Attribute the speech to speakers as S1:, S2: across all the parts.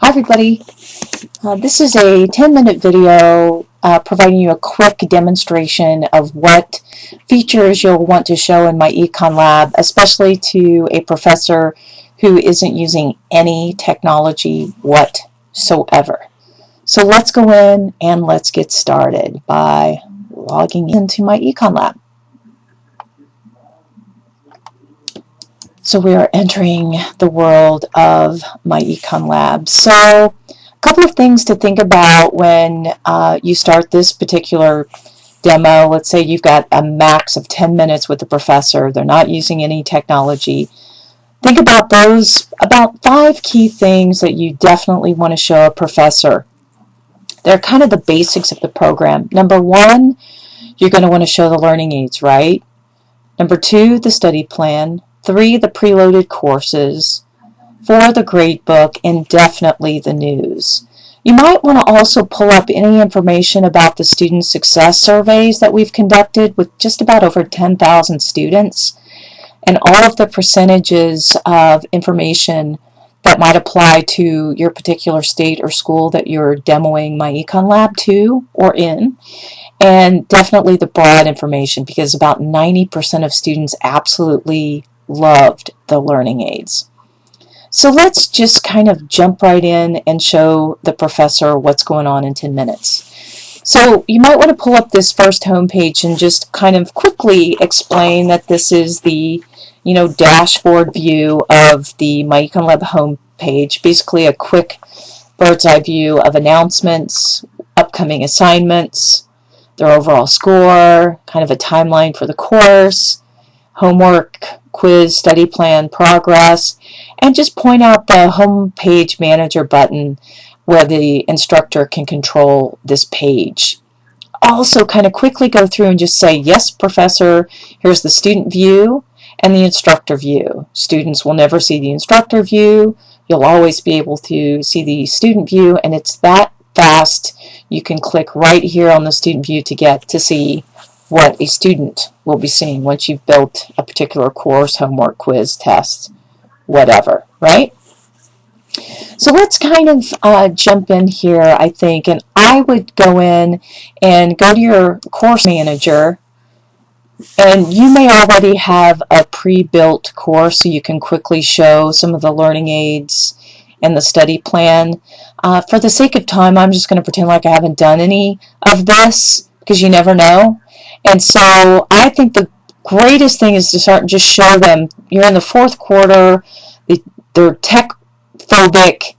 S1: Hi everybody, this is a 10-minute video providing you a quick demonstration of what features you'll want to show in MyEconLab, especially to a professor who isn't using any technology whatsoever. So let's go in and let's get started by logging into MyEconLab. So we are entering the world of MyEconLab. So a couple of things to think about when you start this particular demo. Let's say you've got a max of 10 minutes with the professor. They're not using any technology. Think about about 5 key things that you definitely want to show a professor. They're kind of the basics of the program. Number 1, you're going to want to show the learning aids, right? Number 2, the study plan. 3, the preloaded courses. 4, the gradebook, and definitely the news. You might want to also pull up any information about the student success surveys that we've conducted with just about over 10,000 students, and all of the percentages of information that might apply to your particular state or school that you're demoing MyEconLab to or in. And definitely the broad information, because about 90% of students absolutely loved the learning aids. So let's just kind of jump right in and show the professor what's going on in 10 minutes. So you might want to pull up this first homepage and just kind of quickly explain that this is the dashboard view of the MyEconLab homepage. Basically a quick bird's eye view of announcements, upcoming assignments, their overall score, kind of a timeline for the course, homework, quiz, study plan, progress, and just point out the home page manager button where the instructor can control this page. Also kind of quickly go through and just say, yes, professor, here's the student view and the instructor view. Students will never see the instructor view. You'll always be able to see the student view, and it's that fast. You can click right here on the student view to get to see what a student will be seeing once you've built a particular course, homework, quiz, test, whatever, right? So let's kind of jump in here, I think, and I would go in and go to your course manager, and you may already have a pre-built course so you can quickly show some of the learning aids and the study plan. For the sake of time, I'm just going to pretend like I haven't done any of this, because you never know. And so I think the greatest thing is to start and just show them. You're in the 4th quarter, they're tech phobic.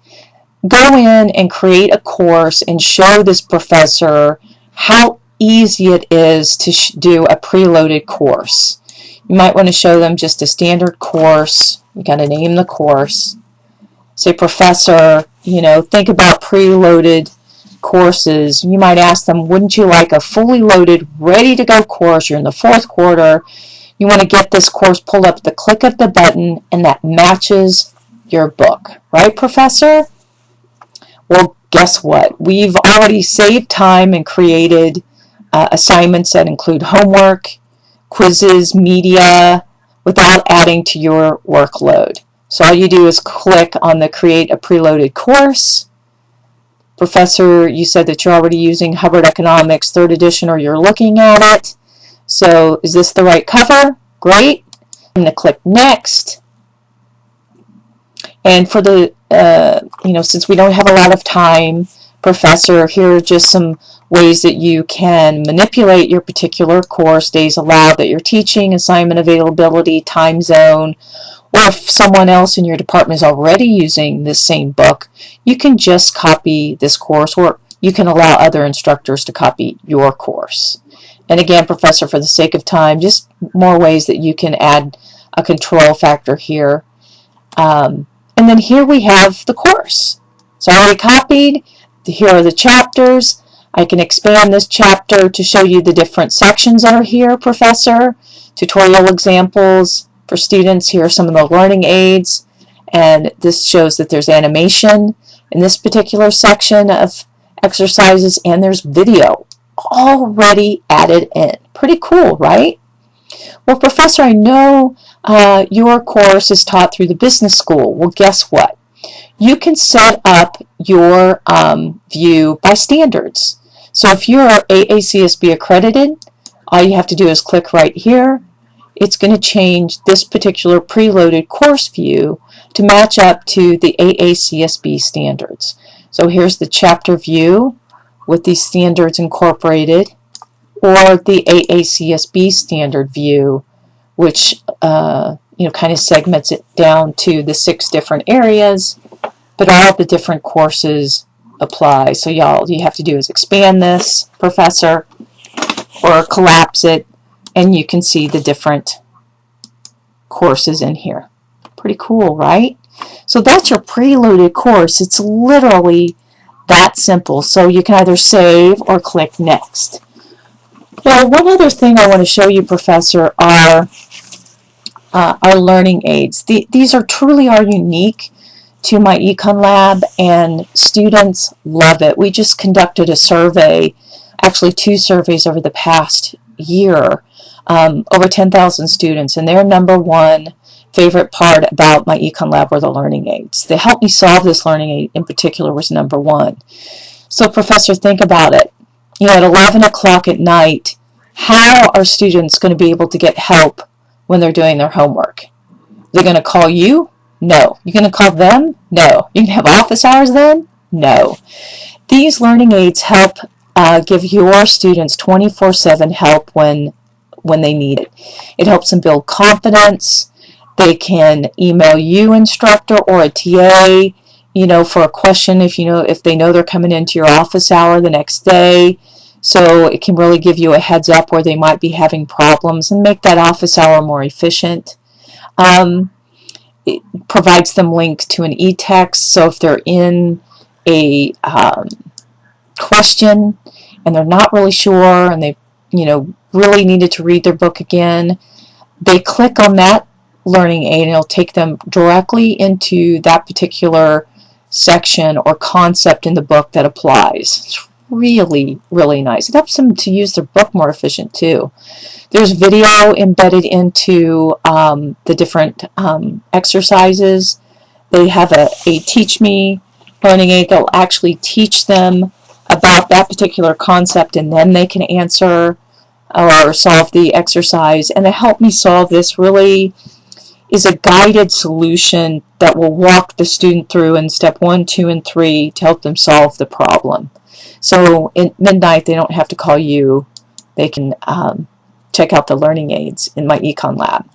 S1: Go in and create a course and show this professor how easy it is to do a preloaded course. You might want to show them just a standard course. You got to name the course. Say, professor, think about preloaded courses. You might ask them, wouldn't you like a fully loaded, ready to go course? You're in the 4th quarter. You want to get this course pulled up at the click of the button, and that matches your book. Right, professor? Well, guess what? We've already saved time and created assignments that include homework, quizzes, media, without adding to your workload. So all you do is click on the Create a Preloaded Course. Professor, you said that you're already using Hubbard Economics 3rd edition, or you're looking at it. So is this the right cover? Great. I'm going to click Next. And for the, since we don't have a lot of time, professor, here are just some ways that you can manipulate your particular course, days allowed that you're teaching, assignment availability, time zone. Or if someone else in your department is already using this same book, you can just copy this course, or you can allow other instructors to copy your course. And again, professor, for the sake of time, just more ways that you can add a control factor here. And then here we have the course. So I already copied. Here are the chapters. I can expand this chapter to show you the different sections that are here, professor. Tutorial examples. For students, here are some of the learning aids, and this shows that there's animation in this particular section of exercises, and there's video already added in. Pretty cool, right? Well, professor, I know your course is taught through the business school. Well, guess what? You can set up your view by standards. So if you're AACSB accredited, all you have to do is click right here. It's going to change this particular preloaded course view to match up to the AACSB standards. So here's the chapter view with these standards incorporated, or the AACSB standard view, which kind of segments it down to the 6 different areas, but all of the different courses apply. So all you have to do is expand this, Professor, or collapse it, and you can see the different courses in here. Pretty cool, right? So that's your preloaded course. It's literally that simple. So you can either save or click next. Now, one other thing I want to show you, Professor, are our learning aids. These are truly unique to MyEconLab, and students love it. We just conducted a survey, actually 2 surveys over the past year, over 10,000 students, and their #1 favorite part about MyEconLab were the learning aids. They helped me solve this learning aid in particular was #1. So, Professor, think about it. At 11 o'clock at night, how are students going to be able to get help when they're doing their homework? They're going to call you? No. You're going to call them? No. You can have office hours then? No. These learning aids help give your students 24/7 help when they need it. It helps them build confidence. They can email you, instructor, or a TA, for a question if they know they're coming into your office hour the next day. So it can really give you a heads up where they might be having problems and make that office hour more efficient. It provides them links to an e-text, so if they're in a question and they're not really sure and they really needed to read their book again, they click on that learning aid and it'll take them directly into that particular section or concept in the book that applies. It's really, really nice. It helps them to use their book more efficient too. There's video embedded into the different exercises. They have a Teach Me learning aid that will actually teach them about that particular concept, and then they can answer or solve the exercise. And the Help Me Solve This really is a guided solution that will walk the student through in step 1, 2, and 3 to help them solve the problem. So at midnight, they don't have to call you. They can check out the learning aids in MyEconLab.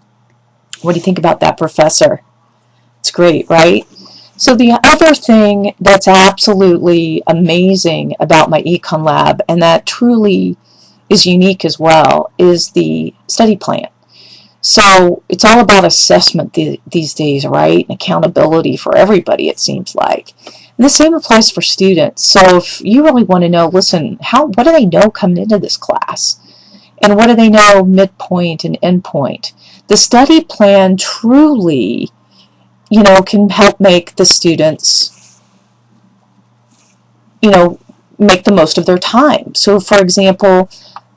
S1: What do you think about that, Professor? It's great, right? So the other thing that's absolutely amazing about MyEconLab, and that truly is unique as well, is the study plan. So it's all about assessment these days, right? And accountability for everybody, it seems like. And the same applies for students. So if you really want to know, listen, what do they know coming into this class? And what do they know midpoint and endpoint? The study plan truly, can help make the students, make the most of their time. So for example,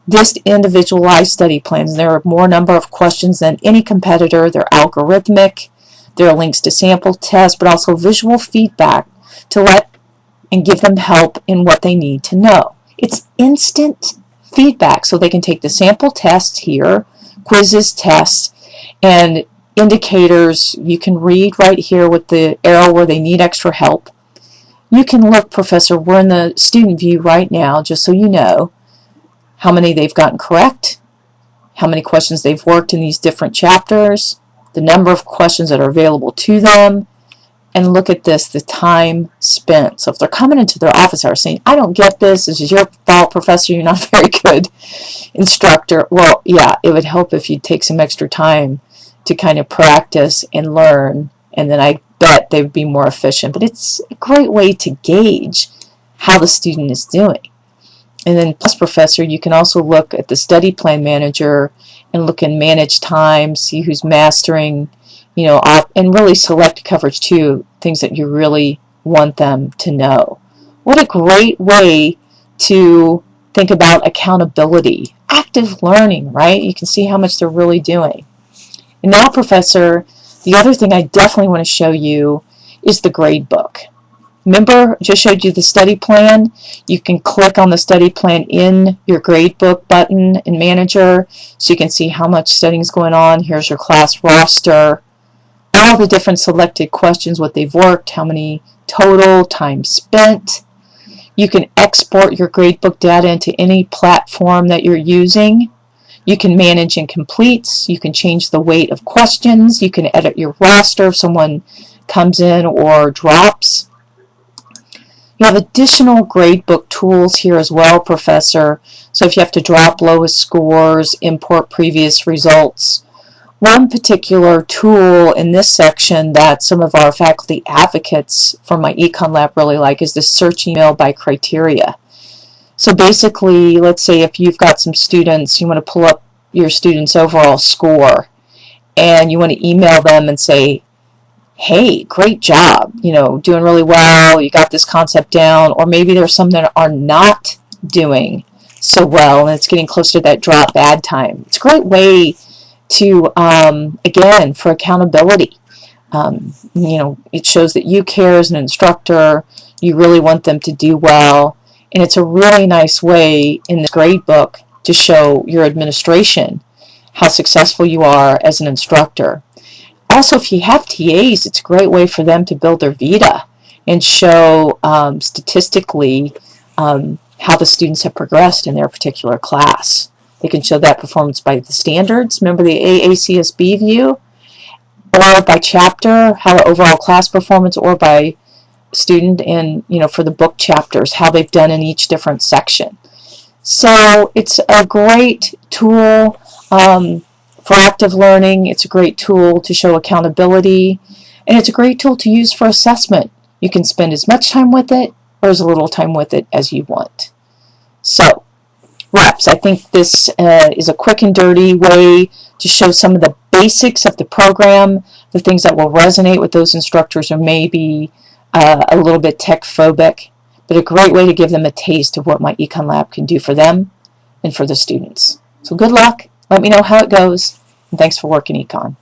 S1: this individualized study plans, there are more number of questions than any competitor. They're algorithmic. There are links to sample tests, but also visual feedback to let and give them help in what they need to know. It's instant feedback, so they can take the sample tests here, quizzes, tests, and indicators. You can read right here with the arrow where they need extra help. You can look, Professor, we're in the student view right now, just so you know how many they've gotten correct, how many questions they've worked in these different chapters, the number of questions that are available to them, and look at this, the time spent. So if they're coming into their office hours saying, I don't get this is your fault, Professor, you're not a very good instructor. Well, yeah, it would help if you'd take some extra time to kind of practice and learn, and then I bet they would be more efficient. But it's a great way to gauge how the student is doing. And then plus, Professor, you can also look at the study plan manager and look and manage time, see who's mastering, and really select coverage too, things that you really want them to know. What a great way to think about accountability, active learning, right? You can see how much they're really doing. And now, Professor, the other thing I definitely want to show you is the Gradebook. Remember, I just showed you the study plan. You can click on the study plan in your Gradebook button in Manager so you can see how much studying is going on. Here's your class roster, all the different selected questions, what they've worked, how many total, time spent. You can export your Gradebook data into any platform that you're using. You can manage incompletes. You can change the weight of questions. You can edit your roster if someone comes in or drops. You have additional Gradebook tools here as well, Professor. So if you have to drop lowest scores, import previous results. One particular tool in this section that some of our faculty advocates for MyEconLab really like is the search email by criteria. So basically, let's say if you've got some students, you want to pull up your students' overall score, and you want to email them and say, hey, great job, doing really well, you got this concept down, or maybe there's some that are not doing so well, and it's getting close to that drop bad time. It's a great way to, again, for accountability. It shows that you care as an instructor, you really want them to do well, and it's a really nice way in the Gradebook to show your administration how successful you are as an instructor. Also, if you have TAs, it's a great way for them to build their Vita and show statistically how the students have progressed in their particular class. They can show that performance by the standards, remember the AACSB view, or by chapter, how the overall class performance, or by student, and for the book chapters, how they've done in each different section. So it's a great tool for active learning. It's a great tool to show accountability, and it's a great tool to use for assessment. You can spend as much time with it or as little time with it as you want. So, reps, I think this is a quick and dirty way to show some of the basics of the program, the things that will resonate with those instructors who may be a little bit tech phobic, but a great way to give them a taste of what MyEconLab can do for them and for the students. So good luck. Let me know how it goes, and thanks for working econ.